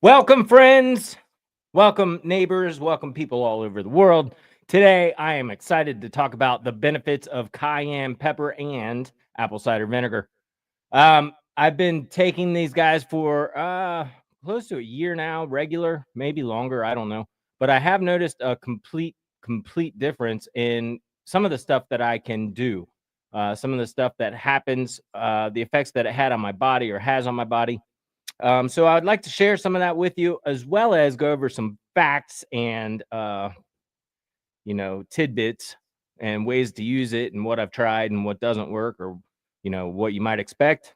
Welcome, friends. Welcome, neighbors. Welcome, people all over the world. Today, I am excited to talk about the benefits of cayenne pepper and apple cider vinegar. I've been taking these guys for close to a year now, regular, maybe longer. I don't know, but I have noticed a complete difference in some of the stuff that I can do. Some of the stuff that happens, the effects that it had on my body or has on my body. So I would like to share some of that with you, as well as go over some facts and tidbits and ways to use it, and what I've tried and what doesn't work, or what you might expect.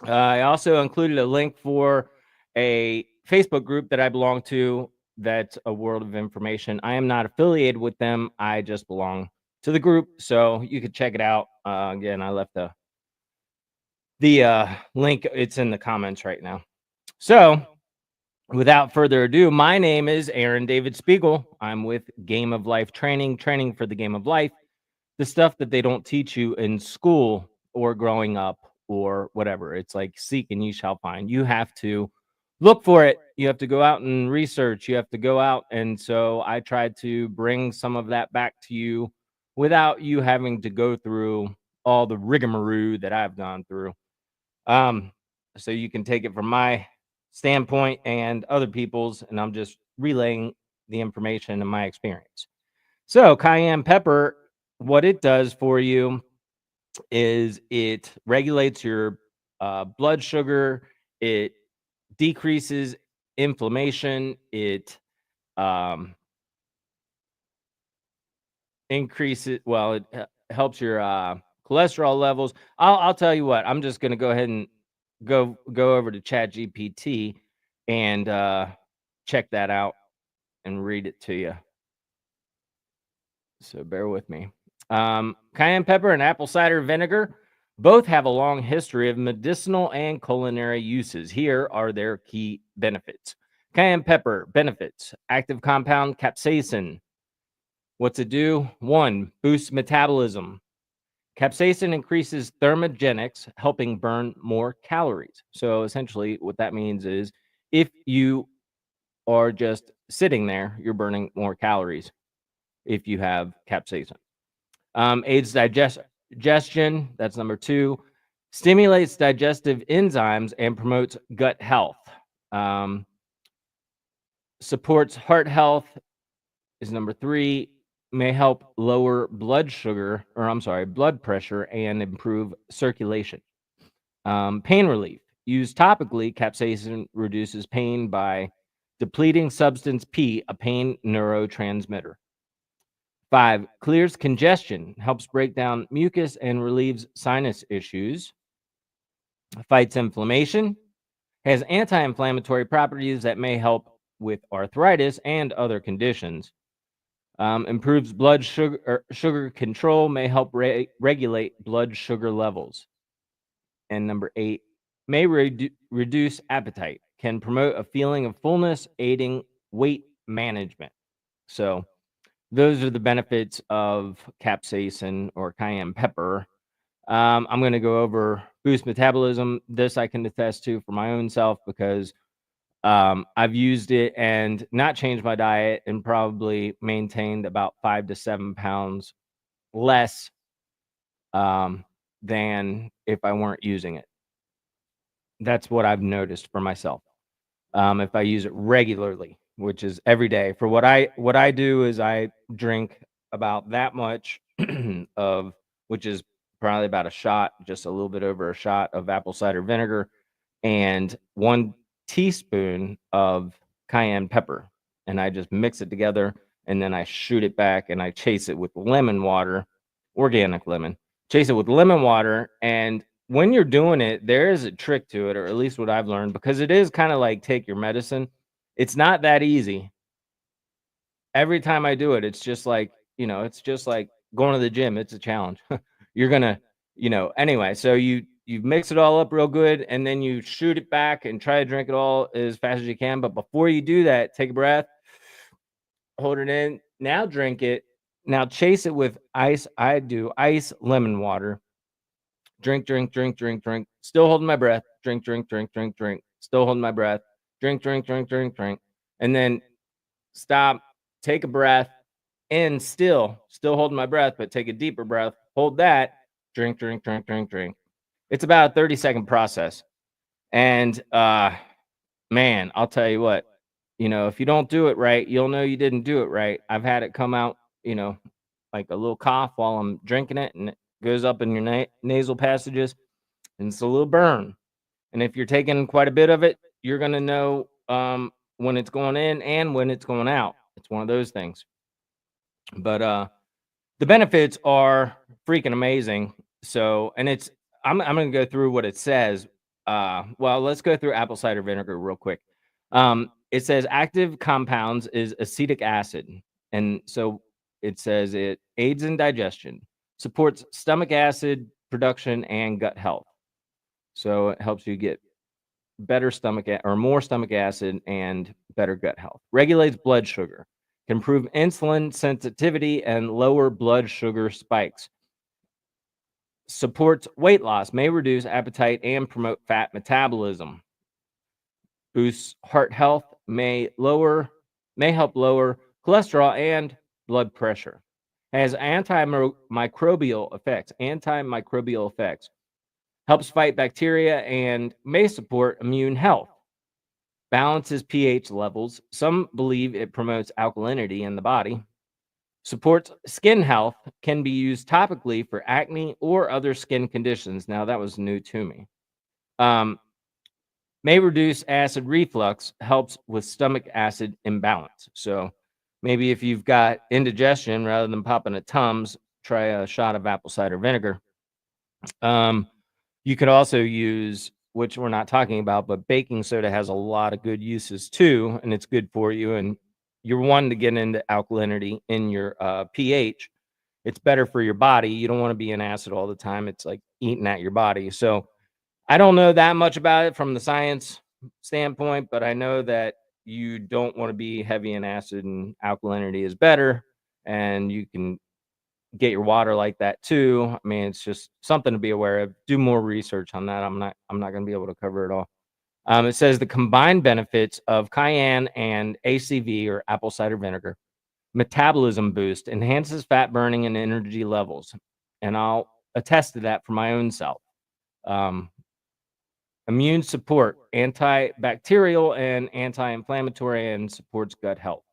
I also included a link for a Facebook group that I belong to. That's a world of information. I am not affiliated with them. I just belong to the group, so you could check it out. Again, I left the link. It's in the comments right now. So, without further ado, my name is Aaron David Spiegel. I'm with Game of Life training for the game of life, the stuff that they don't teach you in school or growing up or whatever. It's like seek and you shall find. You have to look for it. You have to go out and research. You have to go out. And so I tried to bring some of that back to you without you having to go through all the rigmarole that I've gone through. Um, so you can take it from my standpoint and other people's, and I'm just relaying the information and my experience. So, cayenne pepper, what it does for you is it regulates your blood sugar, it decreases inflammation, it um, increases, well, it helps your cholesterol levels. I'll tell you what, I'm just going to go ahead and go over to Chat GPT and check that out and read it to you. So bear with me. Cayenne pepper and apple cider vinegar both have a long history of medicinal and culinary uses. Here are their key benefits. Cayenne pepper benefits: active compound capsaicin. What's it do? One, boosts metabolism. Capsaicin increases thermogenics, helping burn more calories. So essentially, what that means is if you are just sitting there, you're burning more calories if you have capsaicin. Aids digestion. That's number two. Stimulates digestive enzymes and promotes gut health. Um, Supports heart health is number three. May help lower blood sugar, or I'm sorry, blood pressure, and improve circulation. Pain relief. Used topically, capsaicin reduces pain by depleting substance P, a pain neurotransmitter. 5, clears congestion, helps break down mucus and relieves sinus issues. Fights inflammation, has anti-inflammatory properties that may help with arthritis and other conditions. Improves blood sugar control, may help regulate blood sugar levels. And number 8, may reduce appetite, can promote a feeling of fullness, aiding weight management. So those are the benefits of capsaicin or cayenne pepper. I'm going to go over boost metabolism. This I can attest to for my own self because I've used it and not changed my diet and probably maintained about 5 to 7 pounds less than if I weren't using it. That's what I've noticed for myself. If I use it regularly, which is every day. For what I do is I drink about that much of, which is probably about a shot, just a little bit over a shot of apple cider vinegar, and 1 teaspoon of cayenne pepper, and I just mix it together, and then I shoot it back, and I chase it with lemon water, organic lemon. Chase it with lemon water, and when you're doing it, there is a trick to it, or at least what I've learned, because it is kind of like take your medicine. It's not that easy. Every time I do it, it's just like, it's just like going to the gym. It's a challenge. You're gonna, anyway. So you mix it all up real good, and then you shoot it back and try to drink it all as fast as you can. But before you do that, take a breath, hold it in. Now drink it. Now chase it with ice. I do ice lemon water. Drink, drink, drink, drink, drink. Still holding my breath. Drink, drink, drink, drink, drink. Still holding my breath. drink, drink, drink, drink, drink, and then stop, take a breath, and still holding my breath, but take a deeper breath, hold that, drink, drink, drink, drink, drink. It's about a 30-second process. And man, I'll tell you what, if you don't do it right, you'll know you didn't do it right. I've had it come out, like a little cough while I'm drinking it, and it goes up in your nasal passages, and it's a little burn. And if you're taking quite a bit of it, you're gonna know when it's going in and when it's going out. It's one of those things. But the benefits are freaking amazing. So, and I'm gonna go through what it says. Well, let's go through apple cider vinegar real quick. It says active compounds is acetic acid, and so it says it aids in digestion, supports stomach acid production and gut health. So it helps you get better or more stomach acid and better gut health. Regulates blood sugar, can improve insulin sensitivity and lower blood sugar spikes. Supports weight loss, may reduce appetite and promote fat metabolism. Boosts heart health, may help lower cholesterol and blood pressure. Has antimicrobial effects. Helps fight bacteria and may support immune health. Balances pH levels. Some believe it promotes alkalinity in the body. Supports skin health, can be used topically for acne or other skin conditions. Now, that was new to me. May reduce acid reflux, helps with stomach acid imbalance. So maybe if you've got indigestion, rather than popping a Tums, try a shot of apple cider vinegar. You could also use, which we're not talking about, but baking soda has a lot of good uses too, and it's good for you. And you're wanting to get into alkalinity in your pH. It's better for your body. You don't want to be in acid all the time. It's like eating at your body. So I don't know that much about it from the science standpoint, but I know that you don't want to be heavy in acid, and alkalinity is better. And you can get your water like that too. I mean, it's just something to be aware of. Do more research on that. I'm not going to be able to cover it all. It says the combined benefits of cayenne and ACV, or apple cider vinegar: metabolism boost, enhances fat burning and energy levels. And I'll attest to that for my own self. Immune support, antibacterial and anti-inflammatory, and supports gut health.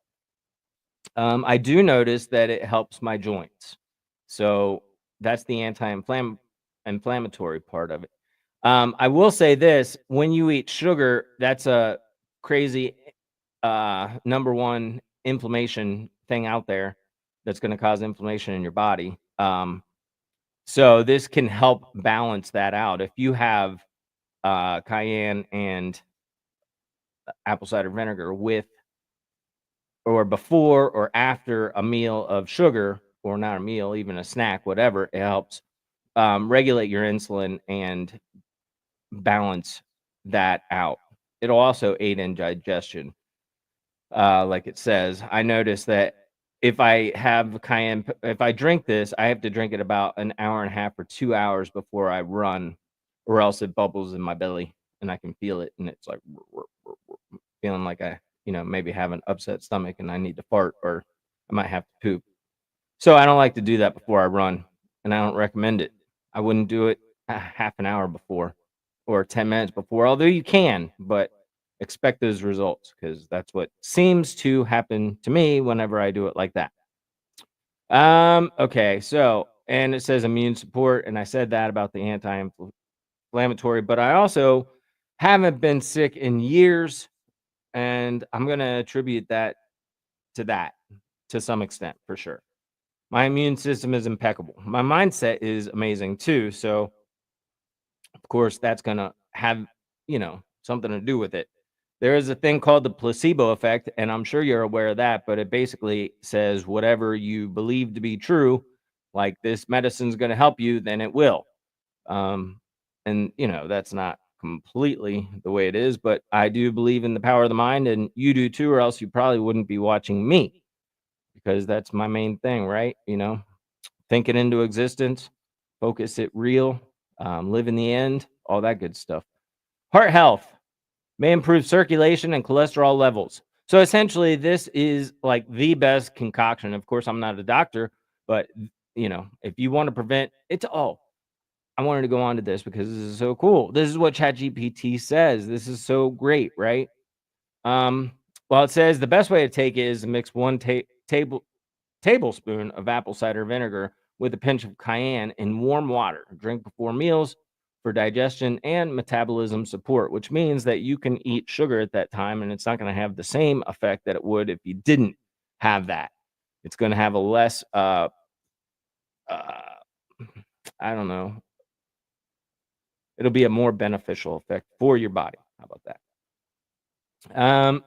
I do notice that it helps my joints. So that's the anti-inflammatory part of it. I will say this: when you eat sugar, that's a crazy number one inflammation thing out there that's going to cause inflammation in your body. So this can help balance that out. If you have cayenne and apple cider vinegar with, or before or after a meal of sugar, or not a meal, even a snack, whatever, it helps regulate your insulin and balance that out. It'll also aid in digestion. Like it says, I noticed that if I have cayenne, if I drink this, I have to drink it about an hour and a half or 2 hours before I run, or else it bubbles in my belly and I can feel it. And it's like feeling like I, maybe have an upset stomach and I need to fart, or I might have to poop. So I don't like to do that before I run, and I don't recommend it. I wouldn't do it a half an hour before or 10 minutes before, although you can, but expect those results, because that's what seems to happen to me whenever I do it like that. Okay, so, and it says immune support, and I said that about the anti-inflammatory, but I also haven't been sick in years, and I'm going to attribute that to some extent, for sure. My immune system is impeccable. My mindset is amazing too. So, of course, that's going to have, something to do with it. There is a thing called the placebo effect, and I'm sure you're aware of that, but it basically says whatever you believe to be true, like this medicine's going to help you, then it will. And, that's not completely the way it is, but I do believe in the power of the mind, and you do too, or else you probably wouldn't be watching me, because that's my main thing, right? Think it into existence, focus it real, live in the end, all that good stuff. Heart health, may improve circulation and cholesterol levels. So essentially, this is like the best concoction. Of course, I'm not a doctor, but if you want to prevent it's I wanted to go on to this because this is so cool. This is what ChatGPT says. This is so great, right? Um, well, it says the best way to take it is to mix one tablespoon of apple cider vinegar with a pinch of cayenne in warm water. Drink before meals for digestion and metabolism support, which means that you can eat sugar at that time and it's not going to have the same effect that it would if you didn't have that. It's going to have a less, uh, I don't know, it'll be a more beneficial effect for your body. How about that? Um,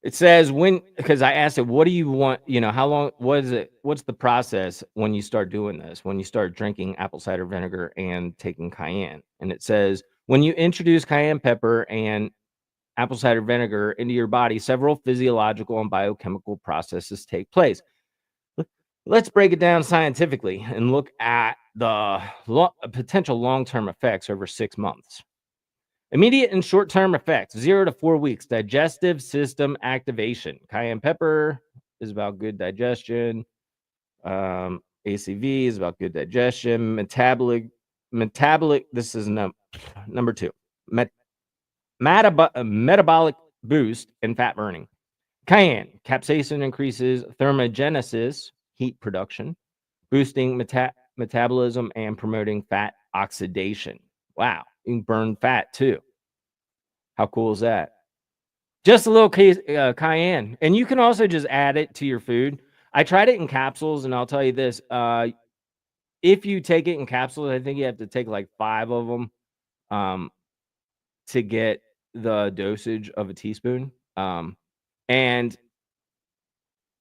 It says when because I asked it, "What do you want?" How long? What is it? What's the process when you start doing this? When you start drinking apple cider vinegar and taking cayenne? And it says when you introduce cayenne pepper and apple cider vinegar into your body, several physiological and biochemical processes take place. Let- Let's break it down scientifically and look at the potential long-term effects over 6 months. Immediate and short term effects 0 to 4 weeks. Digestive system activation. Cayenne pepper is about good digestion. ACV is about good digestion. Metabolic. This is number two. Met, metabolic boost and fat burning. Cayenne. Capsaicin increases thermogenesis, heat production, boosting metabolism and promoting fat oxidation. Wow. You can burn fat too. How cool is that? Just a little cayenne, and you can also just add it to your food. I tried it in capsules, and I'll tell you this, if you take it in capsules, I think you have to take, like, 5 of them to get the dosage of a teaspoon, and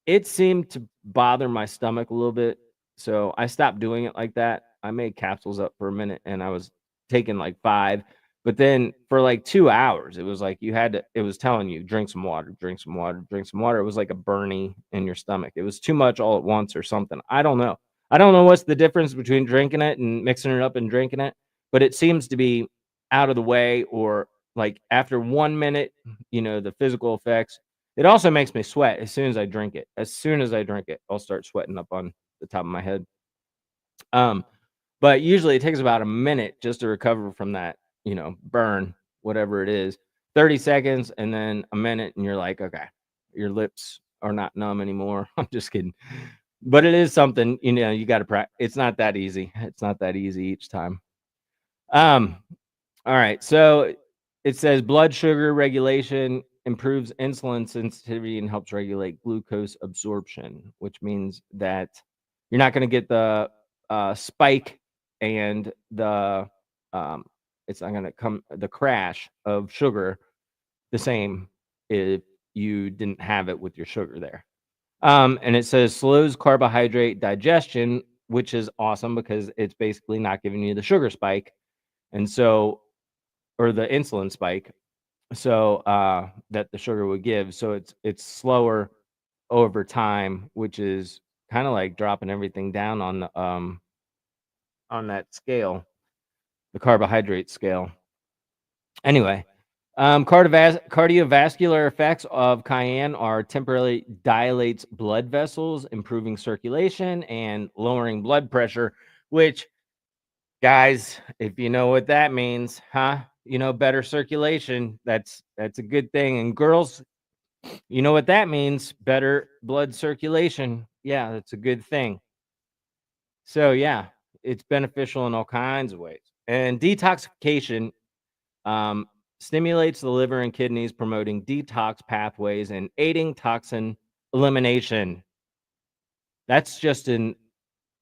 it seemed to bother my stomach a little bit, so I stopped doing it like that. I made capsules up for a minute, and I was taking, like, 5, but then for, like, 2 hours, it was like it was telling you, "Drink some water, drink some water, drink some water." It was like a burning in your stomach. It was too much all at once or something. I don't know. I don't know what's the difference between drinking it and mixing it up and drinking it, but it seems to be out of the way or, like, after 1 minute, the physical effects it also makes me sweat as soon as I drink it. As soon as I drink it, I'll start sweating up on the top of my head. Um, but usually it takes about a minute just to recover from that, burn, whatever it is. 30 seconds and then a minute, and you're like, okay, your lips are not numb anymore. I'm just kidding. But it is something, you got to practice. It's not that easy. It's not that easy each time. Um, all right. So it says blood sugar regulation improves insulin sensitivity and helps regulate glucose absorption, which means that you're not going to get the spike and um, it's not going to come the crash of sugar the same if you didn't have it with your sugar there. And it says slows carbohydrate digestion, which is awesome because it's basically not giving you the sugar spike. And so or the insulin spike, so, that the sugar would give, so it's slower over time, which is kinda like dropping everything down on that scale, the carbohydrate scale. Anyway, cardiovascular effects of cayenne are temporarily dilates blood vessels, improving circulation, and lowering blood pressure, which guys, if you know what that means, huh? Better circulation. That's a good thing. And girls, you know what that means? Better blood circulation. Yeah, that's a good thing. So yeah, it's beneficial in all kinds of ways. And detoxification um, stimulates the liver and kidneys, promoting detox pathways and aiding toxin elimination. That's just in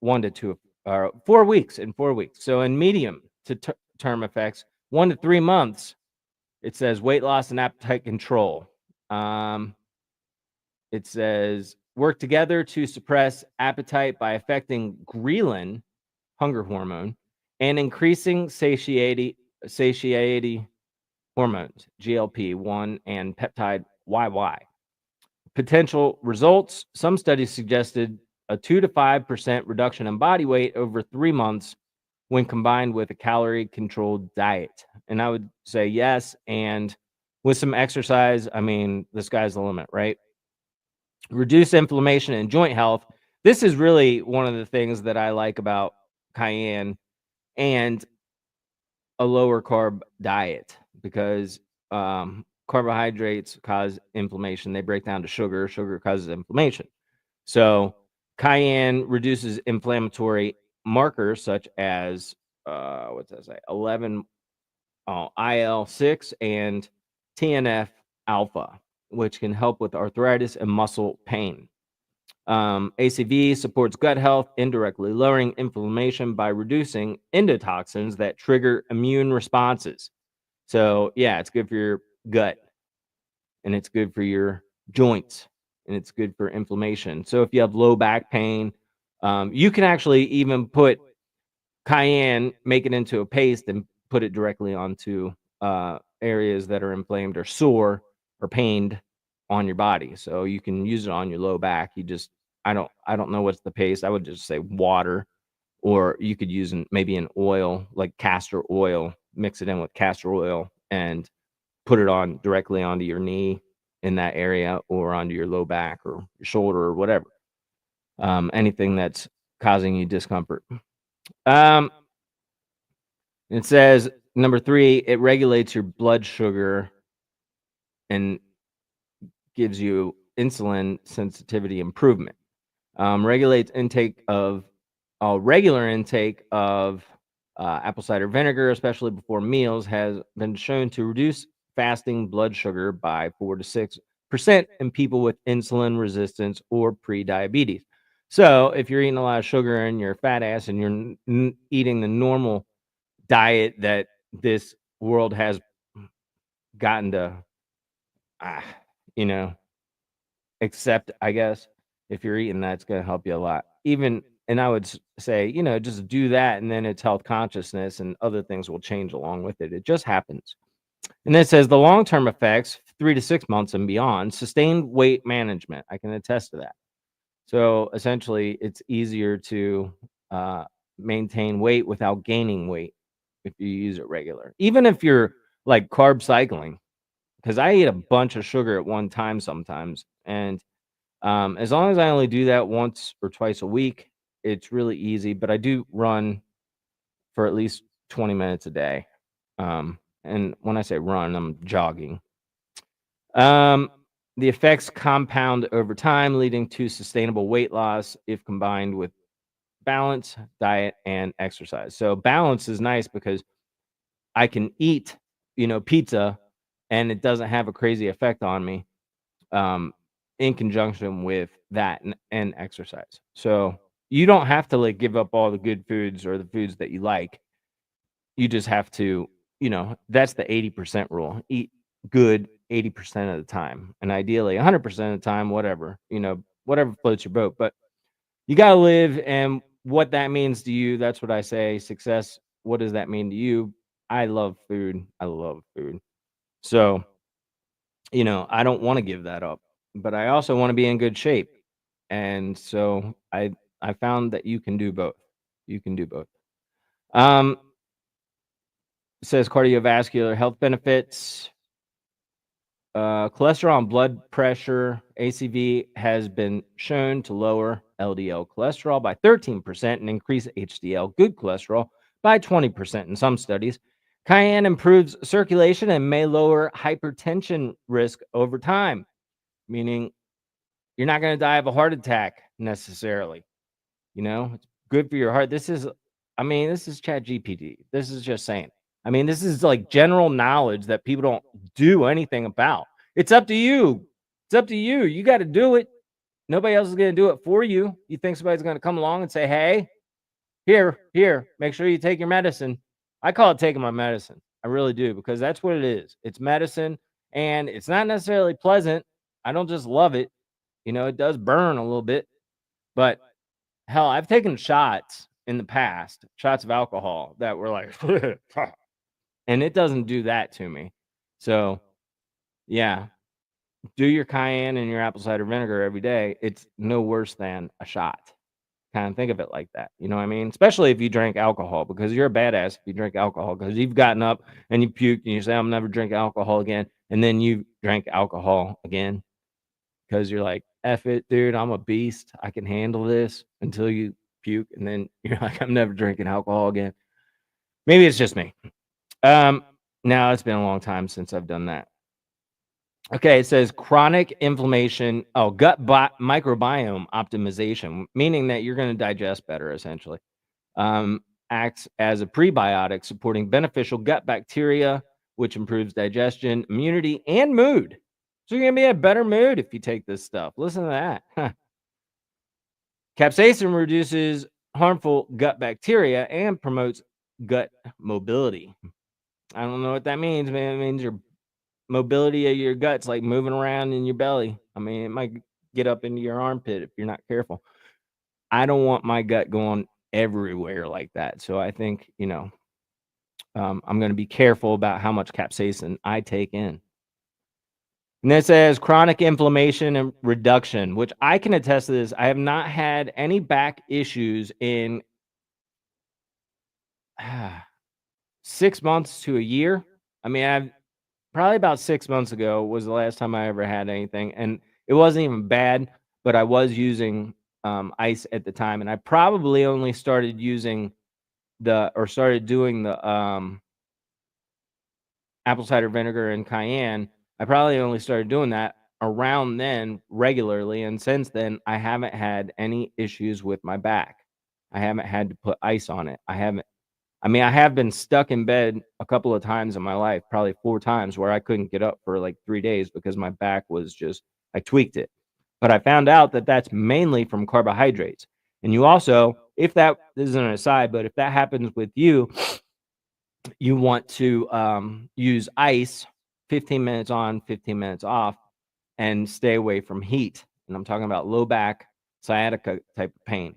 4 weeks. In 4 weeks. So in medium to term effects, 1 to 3 months, it says weight loss and appetite control. It says work together to suppress appetite by affecting ghrelin, hunger hormone, and increasing satiety hormones, GLP-1 and peptide YY. Potential results, some studies suggested a 2 to 5% reduction in body weight over 3 months when combined with a calorie-controlled diet? And I would say yes, and with some exercise, I mean, the sky's the limit, right? Reduce inflammation and joint health. This is really one of the things that I like about Cayenne and a lower carb diet because carbohydrates cause inflammation. They break down to sugar. Sugar causes inflammation. So cayenne reduces inflammatory markers such as what's that say? 11 IL-6 and TNF alpha, which can help with arthritis and muscle pain. ACV supports gut health, indirectly lowering inflammation by reducing endotoxins that trigger immune responses. So, yeah, it's good for your gut and it's good for your joints and it's good for inflammation. So, if you have low back pain, you can actually even put cayenne, make it into a paste, and put it directly onto areas that are inflamed or sore or pained on your body. So you can use it on your low back. I don't know what's the paste. I would just say water, or you could use maybe an oil like castor oil, mix it in with castor oil, and put it on directly onto your knee in that area, or onto your low back or your shoulder or whatever. Anything that's causing you discomfort. Um, It says number 3, it regulates your blood sugar and gives you insulin sensitivity improvement. Regulates intake of regular intake of apple cider vinegar, especially before meals, has been shown to reduce fasting blood sugar by 4 to 6% in people with insulin resistance or pre-diabetes. So, if you're eating a lot of sugar and you're a fat ass and you're eating the normal diet that this world has gotten to, ah, you know, accept, I guess. If you're eating that, it's gonna help you a lot. Even and I would say, just do that, and then it's health consciousness, and other things will change along with it. It just happens. And then it says the long-term effects, 3 to 6 months and beyond, sustained weight management. I can attest to that. So essentially, it's easier to uh, maintain weight without gaining weight if you use it regular. Even if you're like carb cycling, because I eat a bunch of sugar at one time sometimes, and as long as I only do that once or twice a week, it's really easy. But I do run for at least 20 minutes a day. And when I say run, I'm jogging. Um, the effects compound over time, leading to sustainable weight loss if combined with balance, diet, and exercise. So balance is nice because I can eat, pizza, and it doesn't have a crazy effect on me. Um, in conjunction with that and exercise. So you don't have to like give up all the good foods or the foods that you like. You just have to, that's the 80% rule. Eat good 80% of the time, and ideally 100% of the time, whatever, whatever floats your boat. But you got to live, and what that means to you, that's what I say. Success, what does that mean to you? I love food. I love food. So, I don't want to give that up, but I also want to be in good shape. And so I found that you can do both. You can do both. Um, it says cardiovascular health benefits. Cholesterol and blood pressure, ACV, has been shown to lower LDL cholesterol by 13% and increase HDL, good cholesterol, by 20% in some studies. Cayenne improves circulation and may lower hypertension risk over time, meaning you're not going to die of a heart attack necessarily. It's good for your heart. This is Chat GPT. This is just saying. This is like general knowledge that people don't do anything about. It's up to you. It's up to you. You got to do it. Nobody else is going to do it for you. You think somebody's going to come along and say, hey, here, make sure you take your medicine. I call it taking my medicine. I really do, because that's what it is. It's medicine, and it's not necessarily pleasant. I don't just love it. It does burn a little bit, but hell, I've taken shots in the past, shots of alcohol that were like, and it doesn't do that to me. So, yeah, do your cayenne and your apple cider vinegar every day. It's no worse than a shot. kind of think of it like that. You know what I mean? Especially if you drink alcohol, because you're a badass if you drink alcohol, because you've gotten up and you puked and you say, I'm never drinking alcohol again. And then you drank alcohol again because you're like, F it, dude, I'm a beast. I can handle this until you puke. And then you're like, I'm never drinking alcohol again. Maybe it's just me. Um, Now it's been a long time since I've done that. Okay, it says chronic inflammation. Oh, microbiome optimization, meaning that you're going to digest better, essentially. Um, Acts as a prebiotic, supporting beneficial gut bacteria, which improves digestion, immunity, and mood. So you're going to be in a better mood if you take this stuff. Listen to that. Huh. Capsaicin reduces harmful gut bacteria and promotes gut mobility. I don't know what that means, man. It means your mobility of your guts, like moving around in your belly. I mean, it might get up into your armpit if you're not careful. I don't want my gut going everywhere like that. So I think, I'm going to be careful about how much capsaicin I take in. And then it says chronic inflammation and reduction, which I can attest to this. I have not had any back issues in 6 months to a year. I mean, I've probably about 6 months ago was the last time I ever had anything. And it wasn't even bad, but I was using ice at the time. And I probably only started using started doing the apple cider vinegar and cayenne. I probably only started doing that around then regularly, and since then I haven't had any issues with my back. I haven't had to put ice on it. I have been stuck in bed a couple of times in my life, probably 4 times, where I couldn't get up for like 3 days because my back was just I tweaked it. But I found out that that's mainly from carbohydrates. And you also, if that this is an aside, but if that happens with you, you want to use ice 15 minutes on, 15 minutes off, and stay away from heat. And I'm talking about low back sciatica type of pain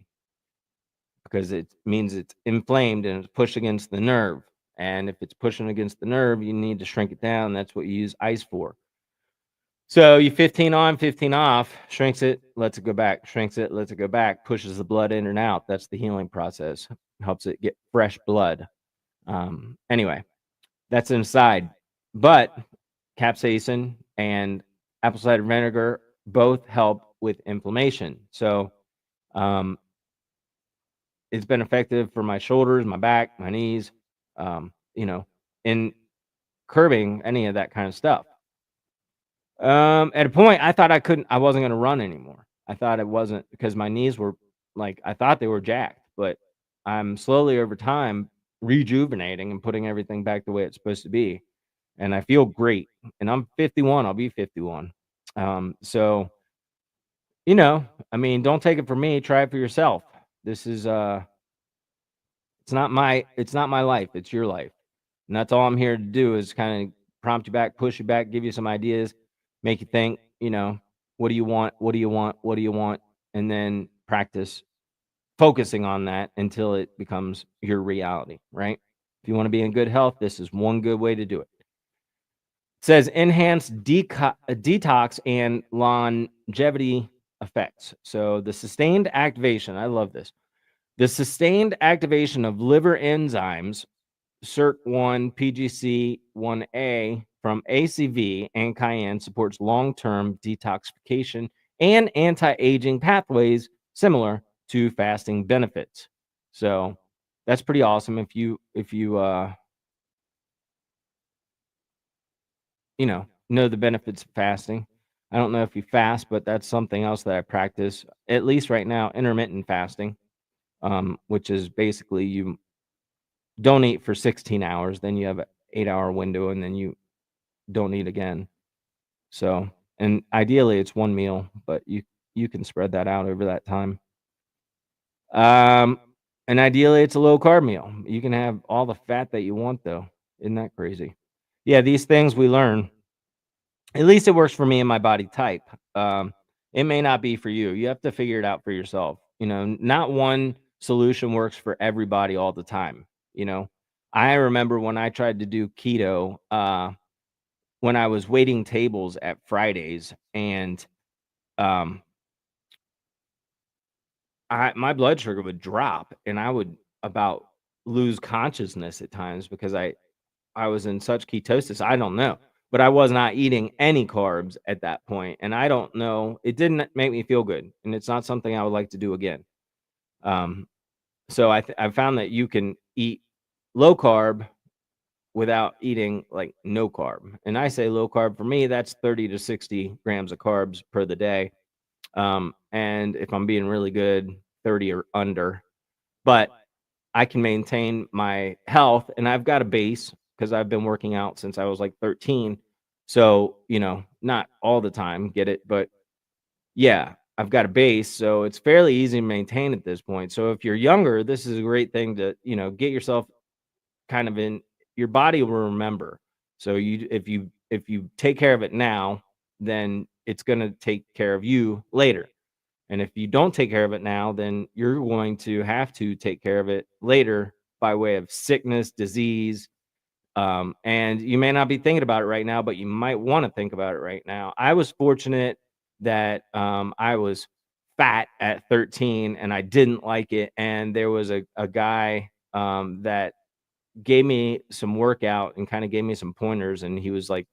because it means it's inflamed and it's pushed against the nerve. And if it's pushing against the nerve, you need to shrink it down. That's what you use ice for. So you 15 on, 15 off, shrinks it, lets it go back, shrinks it, lets it go back, pushes the blood in and out. That's the healing process. Helps it get fresh blood. Anyway, that's an aside. But capsaicin and apple cider vinegar both help with inflammation. So um, it's been effective for my shoulders, my back, my knees, um, you know, in curbing any of that kind of stuff. At a point, I wasn't going to run anymore. I thought it wasn't because my knees were I thought they were jacked, but I'm slowly over time rejuvenating and putting everything back the way it's supposed to be. And I feel great. And I'm 51. I'll be 51. So, I mean, don't take it from me. Try it for yourself. This is, it's not my life. It's your life. And that's all I'm here to do is kind of prompt you back, push you back, give you some ideas, make you think, what do you want? What do you want? What do you want? And then practice focusing on that until it becomes your reality, right? If you want to be in good health, this is one good way to do it. It says enhanced detox and longevity effects. So the sustained activation, I love this. The sustained activation of liver enzymes SIRT1, PGC1A from ACV and Cayenne supports long-term detoxification and anti-aging pathways similar to fasting benefits. So that's pretty awesome if you know the benefits of fasting. I don't know if you fast, but that's something else that I practice, at least right now, intermittent fasting, which is basically you don't eat for 16 hours, then you have an 8-hour window, and then you don't eat again. So, and ideally it's one meal, but you can spread that out over that time. Um, and ideally it's a low carb meal. You can have all the fat that you want though. Isn't that crazy? Yeah, these things we learn. At least it works for me and my body type. It may not be for you. You have to figure it out for yourself. Not one solution works for everybody all the time. You know, I remember when I tried to do keto, when I was waiting tables at Fridays, and um, my blood sugar would drop, and I would about lose consciousness at times because I was in such ketosis. I don't know, but I was not eating any carbs at that point, and I don't know. It didn't make me feel good, and it's not something I would like to do again. Um, so I found that you can eat low carb without eating like no carb, and I say low carb for me. That's 30 to 60 grams of carbs per the day. And if I'm being really good, 30 or under. But I can maintain my health, and I've got a base because I've been working out since I was like 13. So, not all the time, get it? But yeah, I've got a base. So it's fairly easy to maintain at this point. So if you're younger, this is a great thing to, get yourself kind of in your body will remember. So if you take care of it now, then it's going to take care of you later. And if you don't take care of it now, then you're going to have to take care of it later by way of sickness, disease. And you may not be thinking about it right now, but you might want to think about it right now. I was fortunate that I was fat at 13 and I didn't like it. And there was a guy that gave me some workout and kind of gave me some pointers. And he was like,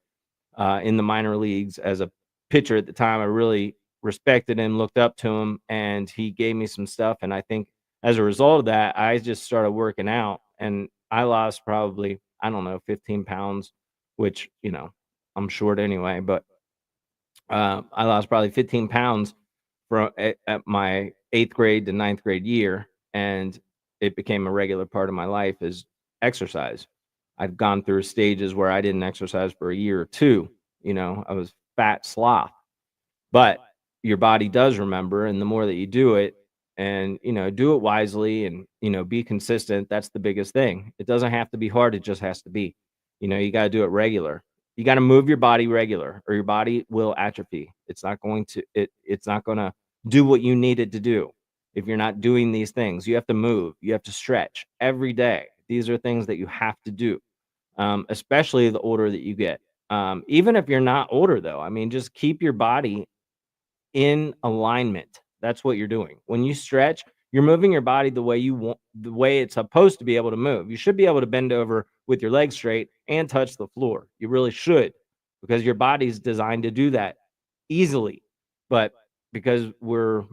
in the minor leagues as a pitcher at the time. I really respected him, looked up to him, and he gave me some stuff. And I think as a result of that, I just started working out and I lost probably, I don't know, 15 pounds, which, I'm short anyway, but I lost probably 15 pounds from at my 8th grade to 9th grade year. And it became a regular part of my life is exercise. I've gone through stages where I didn't exercise for a year or two. I was fat sloth, but your body does remember. And the more that you do it and, do it wisely and, be consistent, that's the biggest thing. It doesn't have to be hard. It just has to be, you got to do it regular. You got to move your body regular or your body will atrophy. It's not going to do what you need it to do. If you're not doing these things, you have to move, you have to stretch every day. These are things that you have to do, especially the older that you get. Even if you're not older, though, I mean, just keep your body in alignment. That's what you're doing. When you stretch, you're moving your body the way you want, the way it's supposed to be able to move. You should be able to bend over with your legs straight and touch the floor. You really should, because your body's designed to do that easily. But because we're,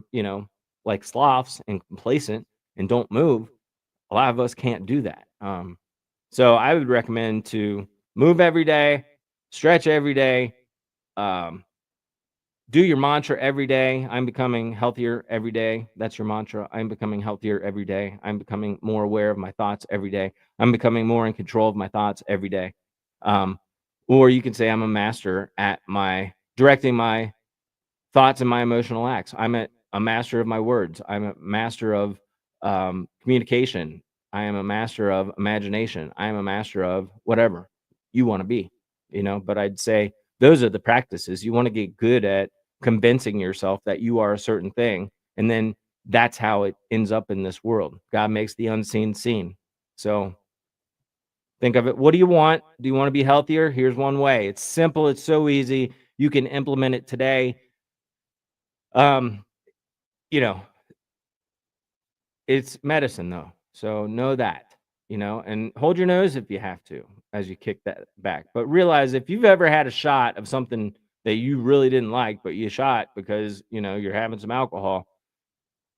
like sloths and complacent and don't move, a lot of us can't do that. So I would recommend to move every day, stretch every day, um, do your mantra every day. I'm becoming healthier every day. That's your mantra. I'm becoming healthier every day. I'm becoming more aware of my thoughts every day. I'm becoming more in control of my thoughts every day. Um, or you can say I'm a master at my directing my thoughts and my emotional acts. I'm a master of my words. I'm a master of communication. I am a master of imagination. I am a master of whatever you want to be, But I'd say those are the practices. You want to get good at convincing yourself that you are a certain thing. And then that's how it ends up in this world. God makes the unseen seen. So think of it. What do you want? Do you want to be healthier? Here's one way. It's simple. It's so easy. You can implement it today. Um, you know, it's medicine though. So know that, and hold your nose if you have to as you kick that back. But realize if you've ever had a shot of something that you really didn't like, but you shot because, you're having some alcohol,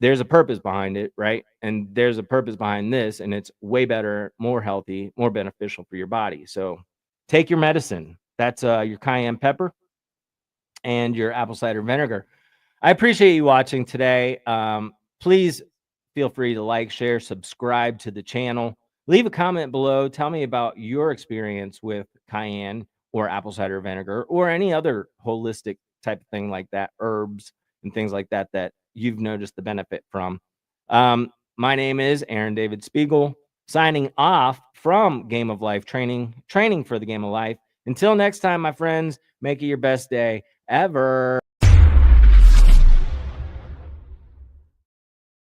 there's a purpose behind it, right? And there's a purpose behind this, and it's way better, more healthy, more beneficial for your body. So take your medicine. That's your cayenne pepper and your apple cider vinegar. I appreciate you watching today. Please feel free to like, share, subscribe to the channel. Leave a comment below. Tell me about your experience with cayenne or apple cider vinegar or any other holistic type of thing like that, herbs and things like that that you've noticed the benefit from. My name is Aaron David Spiegel, signing off from Game of Life training for the Game of Life. Until next time, my friends, make it your best day ever.